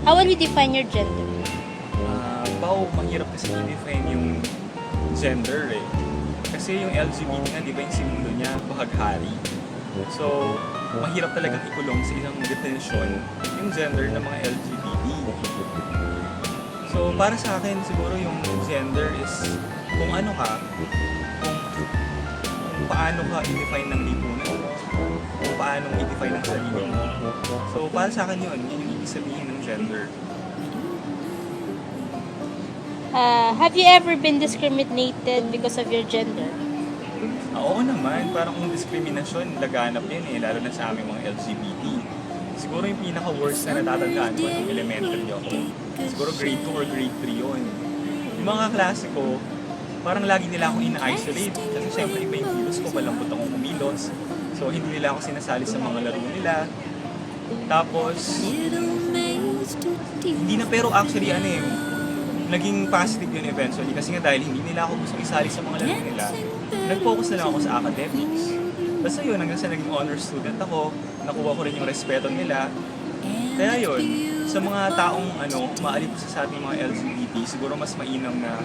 How will you define your gender? Mahirap kasi i-define yung gender eh. Kasi yung LGBT nga, di ba yung simulo niya, bahaghari. So, mahirap talagang ikulong sa isang definition yung gender ng mga LGBT. So, para sa akin, siguro yung gender is kung ano ka, kung paano ka i-define ng lipunan mo, kung paano i-define ng sarili mo. So, para sa akin yun yung ibig sabihin ng gender. Have you ever been discriminated because of your gender? Oo naman, parang kung diskriminasyon, laganap yun eh, lalo na sa aming mga LGBT. Siguro yung pinaka-worst na natatandaan ko nung elementary ako. Siguro grade 2 or grade 3 yun. Yung mga klase ko, parang lagi nila akong ina-isolate. Kasi syempre iba yung kilos ko, malambot akong kumilos. So hindi nila ako sinasali sa mga laro nila. Tapos, hindi na pero actually naging positive yun eventually. Kasi nga dahil hindi nila ako gusto isali sa mga laro nila, nag-focus na lang ako sa academics. Basta yun, hanggang sa naging honor student ako, nakuha ko rin yung respeto nila. Kaya yun, sa mga taong maalipos sa ating mga LGBT, siguro mas mainam na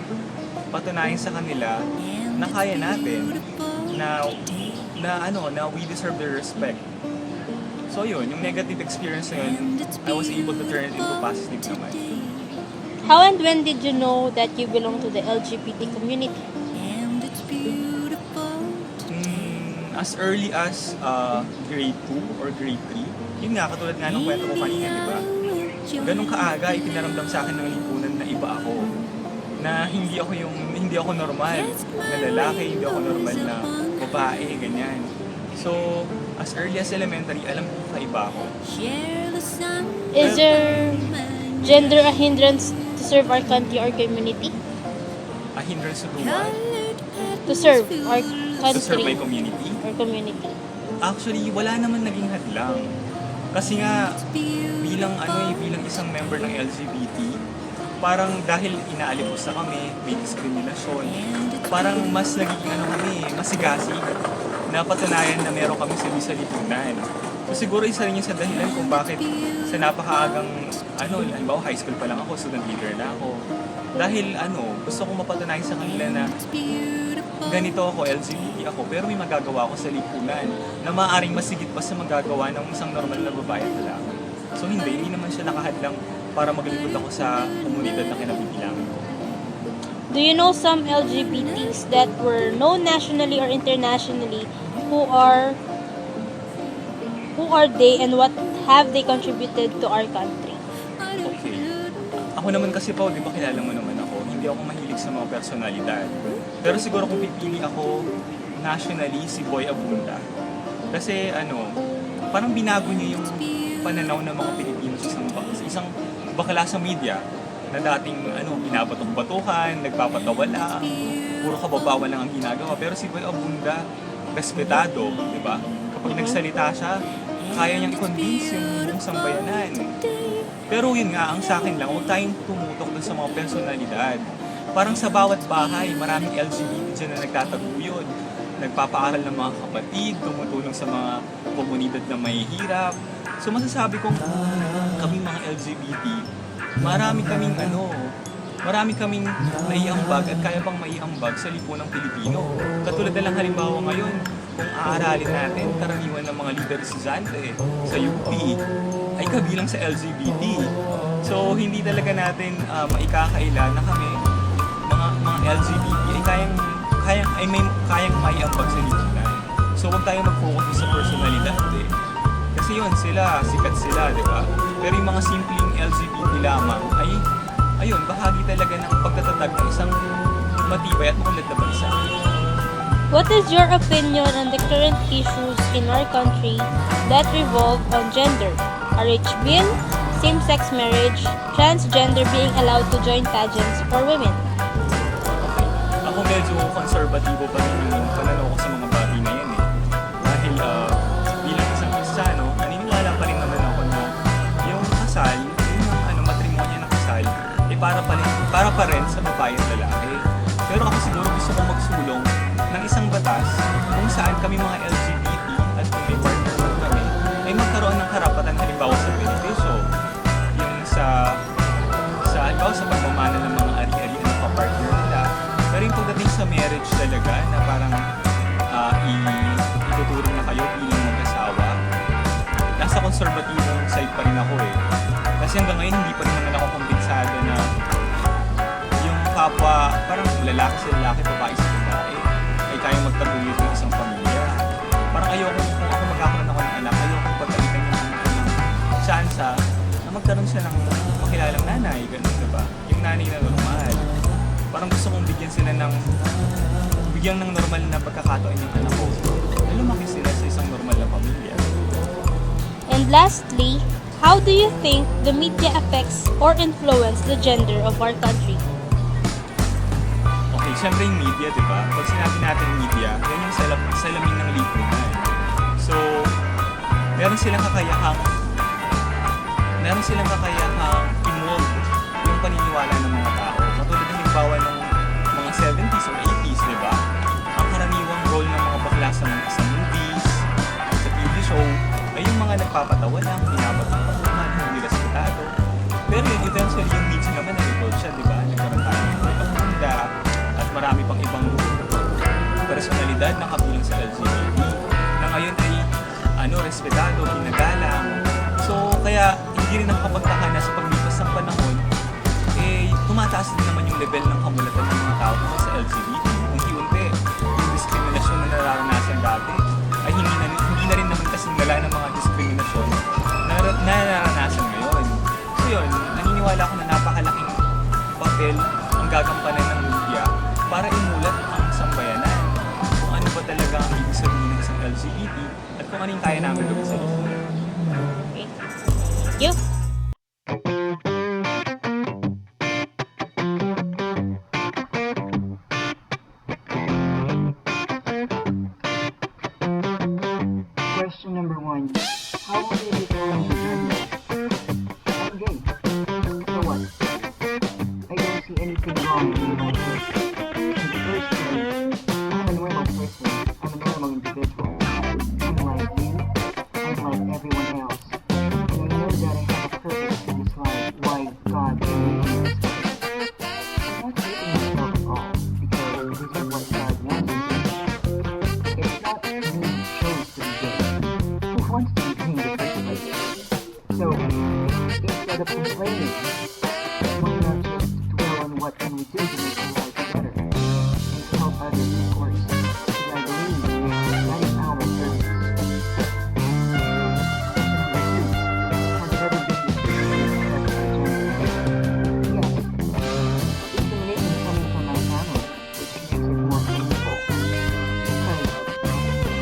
patunayan sa kanila na kaya natin, na we deserve their respect. So yun, yung negative experience na yun, I was able to turn it into positive naman. How and when did you know that you belong to the LGBT community? As early as grade 2 or grade 3, yun nga, katulad nga ng kwento ko kanina, di ba? Ganun kaaga, ipinaramdam sa akin ng lipunan na iba ako. Na hindi ako normal na lalaki, hindi ako normal na babae, ganyan. So, as early as elementary, alam ko kaiba ako. Is your gender a hindrance to serve our country or community? A hindrance to do what? To serve our To serve my country community? or community? Actually, wala naman naging hadlang. Kasi nga, bilang isang member ng LGBT, parang dahil inaalimos na kami, may diskriminasyon, parang mas naging masigasig na patunayan na meron kami sa lipunan. So siguro isa rin yung sa dahilan kung bakit sa napakaagang, halimbawa high school pa lang ako, student leader na ako. Dahil gusto kong mapatunayan sa kanila na ganito ako, LGBT ako, pero may magagawa ako sa lipunan na maaaring masigit pa sa magagawa ng isang normal na babae at lalaki. So hindi naman siya nakahadlang para maglingkod ako sa komunidad na kinabibilangan ko. Do you know some LGBTs that were known nationally or internationally? Who are they and what have they contributed to our country? Okay. Ako naman kasi di ba kilala mo naman ako, hindi ako mahilig sa mga personalidad. Pero siguro kung pipili ako nationally, si Boy Abunda. Kasi parang binago niya yung pananaw ng mga Pilipino sa isang bakla sa media na dating binabatok-batukan, nagpapatawa lang, puro kababawan lang ang ginagawa. Pero si Boy Abunda, respetado, di ba? Kapag nagsalita siya, kaya niyang i-convince yung buong sambayanan. Pero yun nga, ang sa akin lang, huwag tayong tumutok dun sa mga personalidad. Parang sa bawat bahay, maraming LGBT dyan na nagtataguyod. Nagpapaaral ng mga kapatid, tumutulong sa mga komunidad na mahihirap. So masasabi kong kaming mga LGBT, marami kaming maiambag at kaya pang maiambag sa lipunang Pilipino. Katulad na lang halimbawa ngayon, kung aaralin natin, karaniwan ng mga lider estudyante sa UP ay kabilang sa LGBT. So hindi talaga natin maikakaila na kami, mga LGBT ay kayang maiambag sa lipunan. So huwag tayong mag-focus sa personalidad Kasi yun, sikat sila, di ba? Pero yung mga simpleng LGBT lamang ay, bahagi talaga ng pagtatatag ng isang matibay at makulat na bansa. What is your opinion on the current issues in our country that revolve on gender? RH bill, same-sex marriage, transgender being allowed to join pageants for women? Ako medyo konserbatibo pa rin yung pananaw ko sa mga bagay na yan Dahil bilang isang Kristiyano, naniniwala pa rin naman ako na yung kasal, yung matrimonya ng kasal, para pa rin sa babae at lalaki. Pero ako siguro gusto kong magsulong ng isang batas kung saan kami mga LGBT at kung may partner mo kami ay magkaroon ng karapatan halimbawa sa benepisyo, yung sa talaga na parang ituturing na kayo bilang mag-asawa. Nasa konserbatibong side pa rin ako eh. Kasi hanggang ngayon hindi pa rin naman ako kumbensado na yung kapwa, parang lalaki sa lalaki, babae sa babae, ay kayang magtaguyod ng isang pamilya. Parang ayoko, kung ako magkakaroon ako ng anak, ayoko pagkalitan yung anak ko ng tsansa na magkaroon siya ng makilalang nanay, ganun, diba? Yung nanay na normal. Parang gusto kong bigyan ng normal na pagkakataon yung anak ko na lumaki sila sa isang normal na pamilya. And lastly, how do you think the media affects or influence the gender of our country? Okay, syempre yung media, di ba? Pag sinabi natin media, yan yung salamin ng lipunan. So, meron silang kakayahang i-mold yung paniniwala ng mga tao. Katulad ng halimbawa ng mga 70s or 80s, di ba? Ang karaniwang role ng mga bakla sa movies, sa TV show, ay yung mga nagpapatawa lang, hinabot ng patuman, hindi respetado. Pero yun, eventually yung media naman nag-evolve siya, di ba? Nagkaroon tayo ng pagkakunda at marami pang ibang personalidad na kabilang sa LGBT na ngayon ay respetado, ginagalang. So, kaya hindi rin nakapagtaka na sa paglipas ng panahon, tumataas din naman yung level ng kamulatan ng mga tao tungkol sa LGBT. Unti-unti, yung diskriminasyon na nararanasan dati ay hindi na rin naman kasing lala ng mga diskriminasyon na nararanasan ngayon. So yun, naniniwala ako na napakalaking papel ang gagampanan ng media para imulat ang sambayanan kung ano ba talaga ang ibig sabihin ng isang LGBT at kung ano yung kaya namin gawin sa lipunan. Okay. Thank you. Question number 1. How will you define your gender? I'm gay. So what? I don't see anything wrong with being like this. In the first place, I'm a normal person. I'm a normal individual. Unlike you, unlike everyone else. And I know that I have a purpose in this life. Why God made me this way. I'm not hating myself at all, because this is what God wants me to do. It's not me who chose to be gay. Who wants to be gay in the first place? So, instead of complaining, why not just dwell on what can we do to make our lives better? And to help others, of course. Because I believe that is our purpose. Question number 2. Has there ever been discrimination because of your gender? Yes. Discrimination coming from my family, which makes it more painful. Because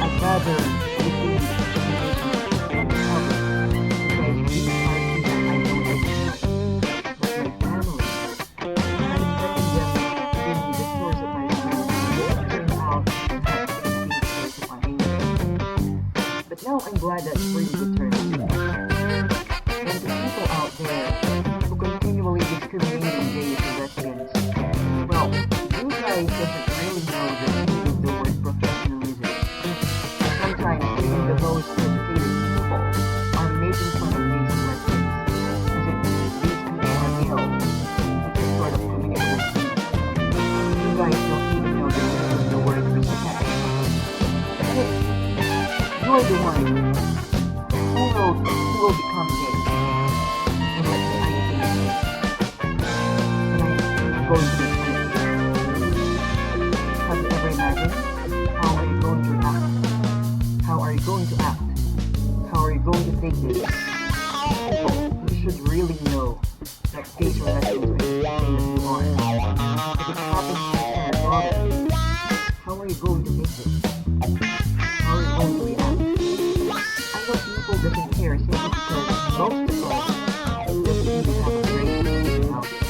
I'd rather receive discrimination in public, because these are people I don't recognize. But my family, I'm expecting them to be the source of my strength, and it turned out that they be the source of my anger. But now I'm glad that spring returned. And the people out there who continually discriminating gays and lesbians, well, you guys doesn't really know the meaning of the word professionalism. Sometimes even the most educated people are making fun of gays and lesbians, as if these people are ill, which is sort of communicable speech. You guys don't even know the meaning of the word respect. Hey, you're the one who will become gay. And let's say I'm gay. And I'm going to become gay. Have you ever imagined how are you going to act? How are you going to act? How are you going to take this? People, you should really know that gays are lesbians are the same as you are. If it happens to your daughter, how are you going to take this? How are you going to react? I know people doesn't care simply because most of us doesn't even have a great opinion out there.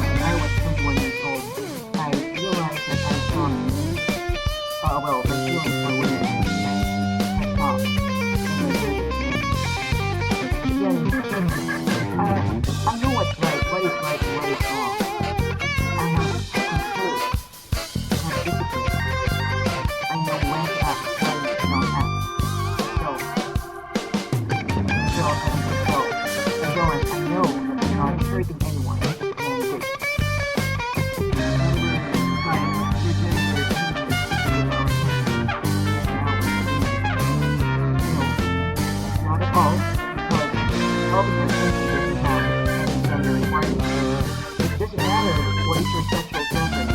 When I was 21 years old, I realized that I thought, the feelings for women had stopped and were very Again, I know what's right, what is wrong. I have doesn't matter what is your sexual preference.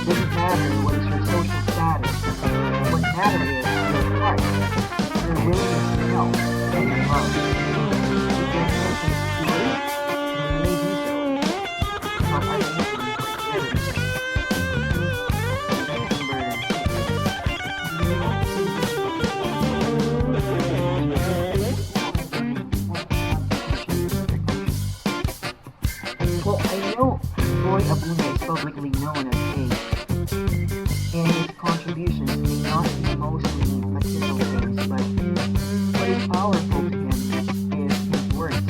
Doesn't matter what is your social status. What matters is your heart, your willingness to help, and your love. If your intention is to leave, then you may do so. But I am looking for evidence. Well, I know Boy Abuna is publicly known as gay, and his contributions may not be mostly material things, but what is powerful to him is his words. It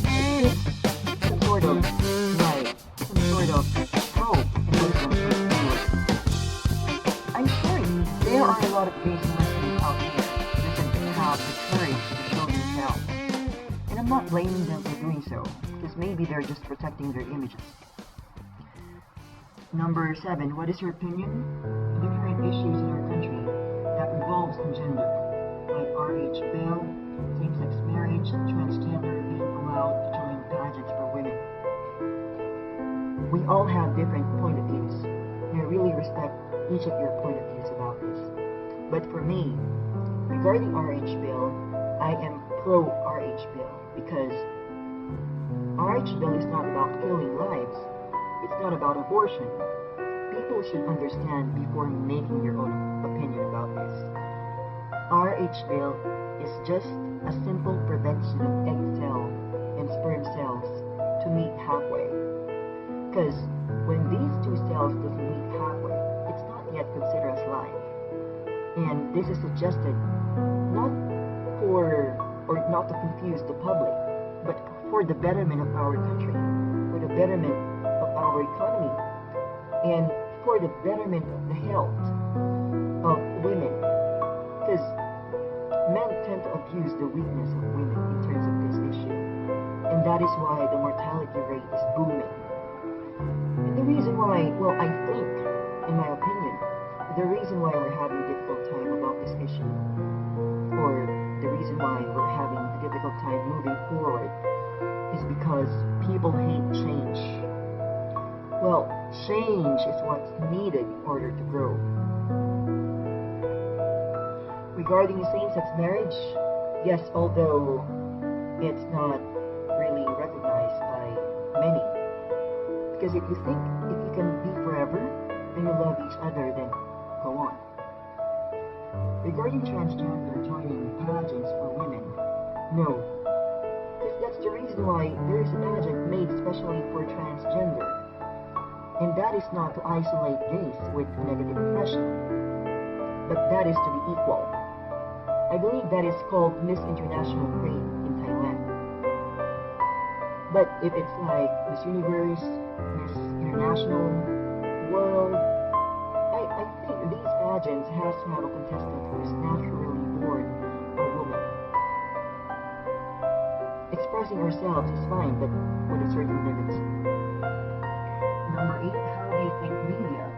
gives some sort of light, some sort of hope and wisdom to his viewers. I'm sure there are a lot of gays and lesbians out there who doesn't have the courage to show themselves, and I'm not blaming them for doing so, because maybe they're just protecting their images. Number 7. What is your opinion on the current issues in our country that revolves on gender, like RH bill, same-sex marriage, transgender being allowed to join pageants for women? We all have different point of views, and I really respect each of your point of views about this. But for me, regarding RH bill, I am pro RH bill because RH bill is not about killing lives. It's not about abortion. People should understand before making your own opinion about this. RH bill is just a simple prevention of egg cell and sperm cells to meet halfway. Because when these two cells doesn't meet halfway, it's not yet considered as life. And this is suggested not to confuse the public, but for the betterment of our country, for the betterment of our economy, and for the betterment of the health of women. Because men tend to abuse the weakness of women in terms of this issue, and that is why the mortality rate is booming. And the reason why, well, I think, in my opinion, the reason why we're having a difficult time about this issue, or the reason why we're having a difficult time moving forward, is because people hate change. Well, change is what's needed in order to grow. Regarding same-sex marriage, yes, although it's not really recognized by many. Because if you think if you can be forever and you love each other, then go on. Regarding transgender joining pageants for women, no. Because that's the reason why there is a pageant made especially for transgender. And that is not to isolate gays with negative impression, but that is to be equal. I believe that is called Miss International Crane in Thailand. But if it's like Miss Universe, Miss International, World, I think these pageants has to have a contestant who is naturally born a woman. Expressing ourselves is fine, but with a certain limits. Number 8, how do you think media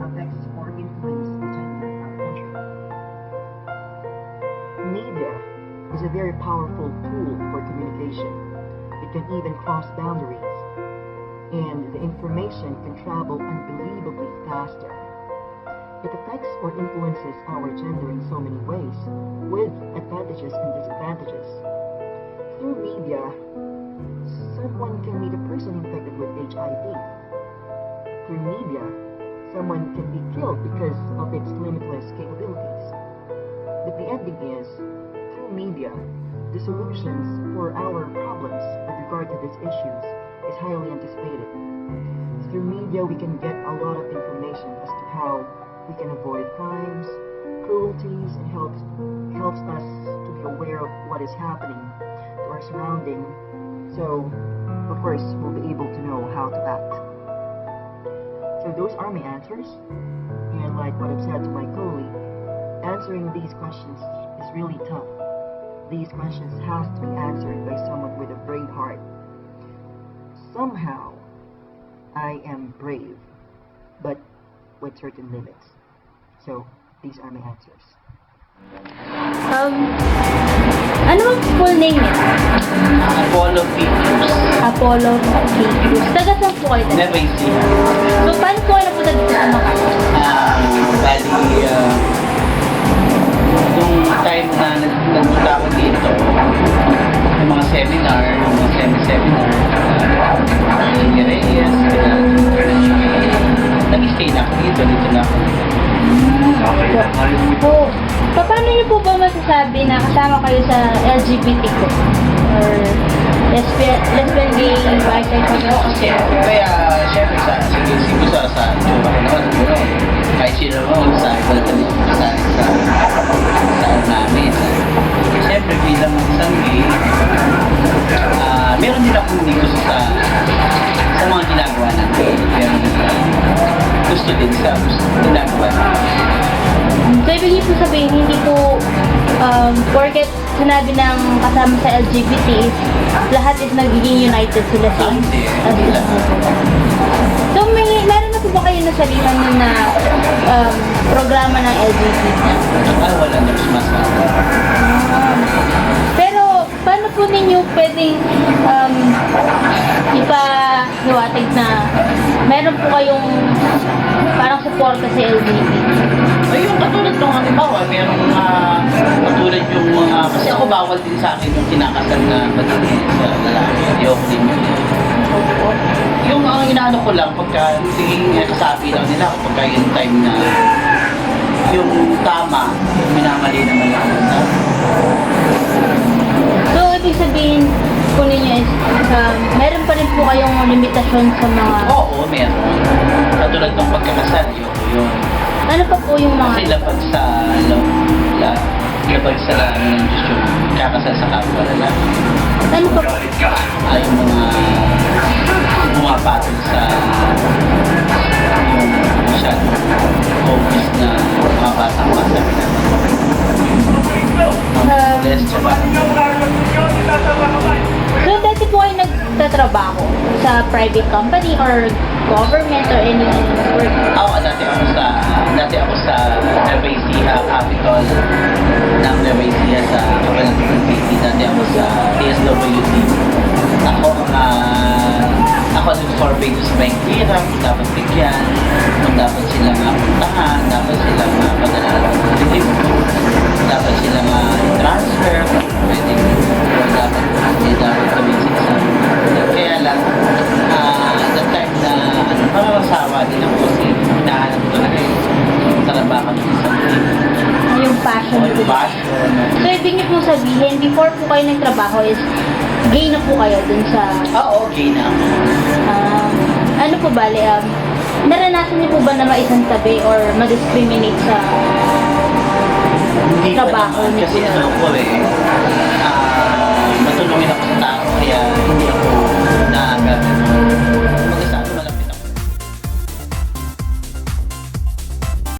affects or influences the gender in our country? Media is a very powerful tool for communication. It can even cross boundaries, and the information can travel unbelievably faster. It affects or influences our gender in so many ways, with advantages and disadvantages. Through media, someone can meet a person infected with HIV. Through media, someone can be killed because of its limitless capabilities. But the ending is, through media, the solutions for our problems with regard to these issues is highly anticipated. Through media, we can get a lot of information as to how we can avoid crimes, cruelties, and helps us to be aware of what is happening to our surrounding. So, of course, we'll be able to know how to act. So those are my answers, and like what I've said to my colleague, answering these questions is really tough. These questions have to be answered by someone with a brave heart. Somehow, I am brave, but with certain limits. So these are my answers. Ano ang full name niya? Apollo Pictures. Apollo Pictures. Taga saan po kayo? Never easy. So, paano po kayo napunta dito sa Makati? Bali, nung time na nagpunta ako dito, yung mga seminar, yung mga semi-seminar, ni Reyes, nag-stay na ako dito na ako. So, paano niyo po ba masasabi na kasama kayo sa LGBTQ? Or lesbian, gay, bisexual? Kasi, kaya, syempre, siguro sa itsura ko naman, siguro, kahit sino naman, sa namin. Syempre, bilang isang gay, meron din akong dito sa mga ginagawa natin. Meron din gusto din sa ginagawa natin. So, ibig niyo po sabihin, hindi po porket sinabi ng kasama sa LGBT is lahat is nagiging united sila sa Hindi. So, meron na po ba kayo nasalihan nun na programa ng LGBT? Wala na sumasama. Pero, paano po ninyo pwedeng ipaliwatig na meron po kayong parang suporta sa LGBT? Yung katulad nung halimbawa, merong katulad yung mga, kasi ako bawal din sa akin yung kinakasal na babae sa lalaki. Ayoko din yun. Yung ang inaano ko lang, pagka naging kasabi lang nila, pagka yung time na yung tama, minamali naman lang na. So, ibig sabihin po ninyo is meron pa rin po kayong limitasyon sa mga... Oo, meron. Katulad ng pagkakasal, yun. Ano pa po yung mga... Kasi labag sa labag sa ng Diyos yung kakasal sa kapwa lalaki. Ano pa po? Ay yung mga pumapatol sa yung masyado obvious na mga batang-bata less tsaka So, dati po kayo nagtatrabaho sa private company or government or any work? dati ako sa Nevaisia Capitol ng Nevaisia sa Kabanatuan City. Dati ako sa DSWD. Ako nag-survey sa Bankira, kung dapat bigyan, kung dapat silang puntahan, dapat silang padala ng relief, dapat silang transfer, pwede dapat gawin sila. Kaya lang, that time na mamasawa din ako kasi hinahanap ko talaga yung trabaho ng isang team. Yung passion po. Yung passion. So, ibig niyo po sabihin, before po kayo nagtrabaho is gay na po kayo dun sa... Oo, okay na ako. ano po bali, naranasan niyo po ba na maisang tabi or ma-discriminate sa Hindi pa trabaho naman, niyo? kasi ano ko matulungin ako sa tao, kaya hindi ako naagat.